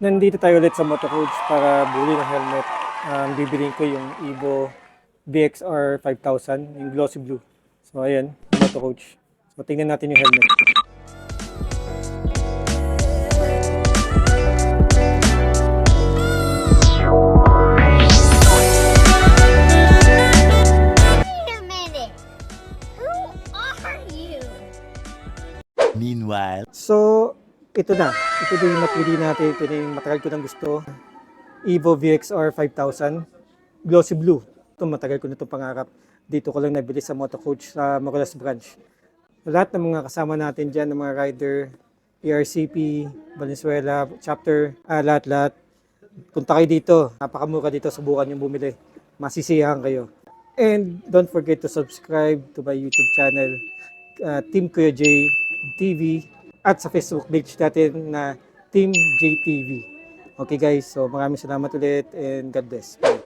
Nandito tayo ulit sa Motocoach para buli ng helmet. Bibiliin ko yung Evo VXR 5000, yung glossy blue. So ayan, Motocoach. So tingnan natin yung helmet. Meanwhile, So ito na. Ito na yung napili natin. Ito na yung matagal ko nang gusto. Evo VXR 5000 glossy blue. Ito matagal ko na itong pangarap. Dito ko lang nabili sa Motocoach sa Magulas Branch. Lahat ng mga kasama natin dyan, ng mga rider, ERCP, Valenzuela, chapter, lahat-lahat. Punta kayo dito. Napakamura dito. Subukan yung bumili. Masisiyahan kayo. And don't forget to subscribe to my YouTube channel, Team Kuya J TV, at sa Facebook page natin na Team JTV. Okay guys, so maraming salamat ulit and God bless. Bye.